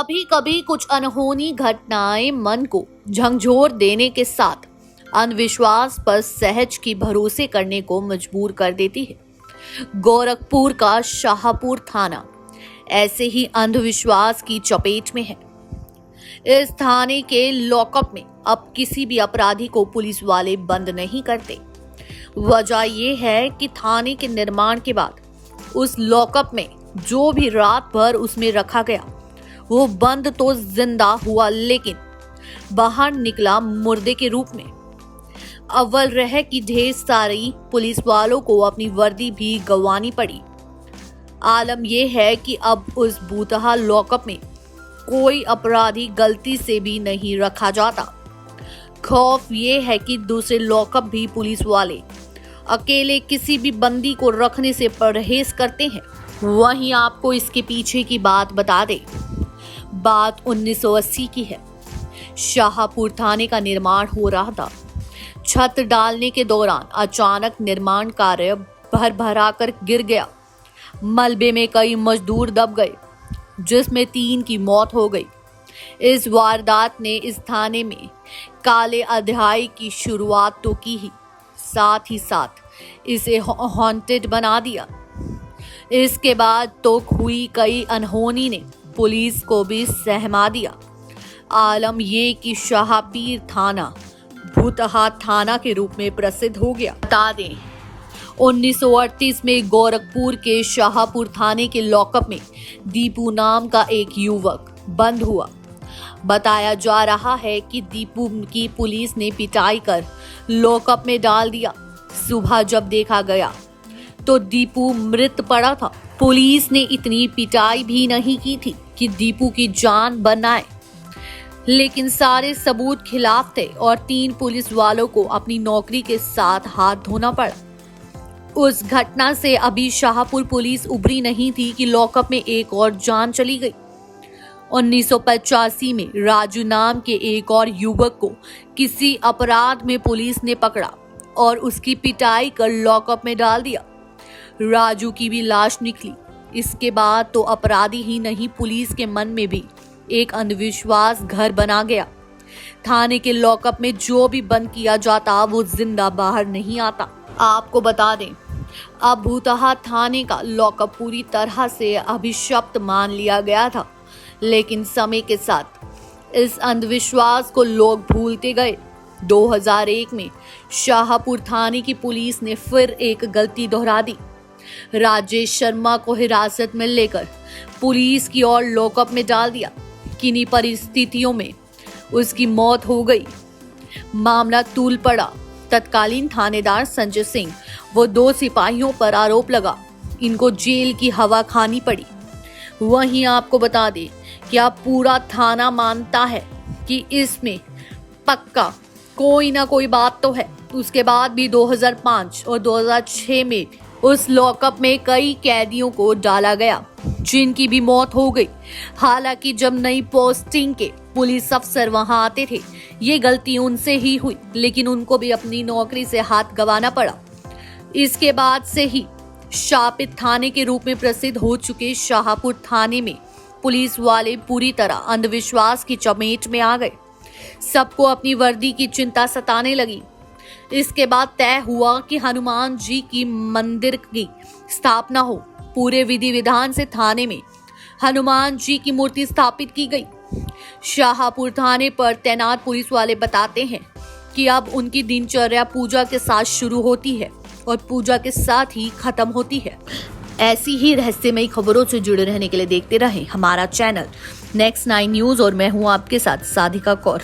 कभी कभी कुछ अनहोनी घटनाएं मन को झंझोर देने के साथ अंधविश्वास पर सहज की भरोसे करने को मजबूर कर देती है। गोरखपुर का शाहपुर थाना ऐसे ही अंधविश्वास की चपेट में है। इस थाने के लॉकअप में अब किसी भी अपराधी को पुलिस वाले बंद नहीं करते। वजह यह है कि थाने के निर्माण के बाद उस लॉकअप में जो भी रात भर उसमें रखा गया वो बंद तो जिंदा हुआ, लेकिन बाहर निकला मुर्दे के रूप में। अव्वल रह कि ढेर सारी पुलिस वालों को अपनी वर्दी भी गंवानी पड़ी। आलम यह है कि अब उस बूतहा लॉकअप में कोई अपराधी गलती से भी नहीं रखा जाता। खौफ ये है कि दूसरे लॉकअप भी पुलिस वाले अकेले किसी भी बंदी को रखने से परहेज करते हैं। वहीं आपको इसके पीछे की बात बता दें। बात 1980 की है। शाहपुर थाने का निर्माण हो रहा था। छत डालने के दौरान अचानक निर्माण कार्य भर कर गिर गया। मलबे में कई मजदूर दब गए, जिसमें 3 की मौत हो गई। इस वारदात ने इस थाने में काले अध्याय की शुरुआत तो की ही, साथ ही साथ इसे हॉन्टेड बना दिया। इसके बाद तो हुई कई अनहोनी ने पुलिस को भी सहमा दिया। आलम ये कि शाहपीर थाना भूतहा थाना के रूप में प्रसिद्ध हो गया। बता दें 1938 में गोरखपुर के शाहपुर थाने के लॉकअप में दीपू नाम का एक युवक बंद हुआ। बताया जा रहा है कि दीपू की पुलिस ने पिटाई कर लॉकअप में डाल दिया। सुबह जब देखा गया तो दीपू मृत पड़ा था। पुलिस ने इतनी पिटाई भी नहीं की थी कि दीपू की जान बनाए, लेकिन सारे सबूत खिलाफ थे और 3 पुलिस वालों को अपनी नौकरी के साथ हाथ धोना पड़ा। उस घटना से अभी शाहपुर पुलिस उभरी नहीं थी कि लॉकअप में एक और जान चली गई। 1985 में राजू नाम के एक और युवक को किसी अपराध में पुलिस ने पकड़ा और उसकी पिटाई कर लॉकअप में डाल दिया। राजू की भी लाश निकली। इसके बाद तो अपराधी ही नहीं, पुलिस के मन में भी एक अंधविश्वास घर बना गया। थाने के लॉकअप में जो भी बंद किया जाता वो जिंदा बाहर नहीं आता। आपको बता दें, अब भूतहा थाने का लॉकअप पूरी तरह से अभिशप्त मान लिया गया था, लेकिन समय के साथ इस अंधविश्वास को लोग भूलते गए। 2001 में शाहपुर थाने की पुलिस ने फिर एक गलती दोहरा दी। राजेश शर्मा को हिरासत में लेकर पुलिस की ओर लॉकअप में डाल दिया। किन्हीं परिस्थितियों में उसकी मौत हो गई। मामला तूल पड़ा। तत्कालीन थानेदार संजय सिंह वो 2 सिपाहियों पर आरोप लगा। इनको जेल की हवा खानी पड़ी। वहीं आपको बता दें कि अब पूरा थाना मानता है कि इसमें पक्का कोई ना कोई बात तो है। उसके बाद भी 2005 और 2006 में उस लॉकअप में कई कैदियों को डाला गया, जिनकी भी मौत हो गई। हालांकि जब नई पोस्टिंग के पुलिस अफसर वहां आते थे, ये गलती उनसे ही हुई, लेकिन उनको भी अपनी नौकरी से हाथ गंवाना पड़ा। इसके बाद से ही शापित थाने के रूप में प्रसिद्ध हो चुके शाहपुर थाने में पुलिस वाले पूरी तरह अंधविश्वास की चपेट में आ गए। सबको अपनी वर्दी की चिंता सताने लगी। इसके बाद तय हुआ कि हनुमान जी की मंदिर की स्थापना हो। पूरे विधि विधान से थाने में हनुमान जी की मूर्ति स्थापित की गई। शाहपुर थाने पर तैनात पुलिस वाले बताते हैं कि अब उनकी दिनचर्या पूजा के साथ शुरू होती है और पूजा के साथ ही खत्म होती है। ऐसी ही रहस्यमयी खबरों से जुड़े रहने के लिए देखते रहें हमारा चैनल नेक्स्ट 9 न्यूज और मैं हूं आपके साथ साधिका कौर।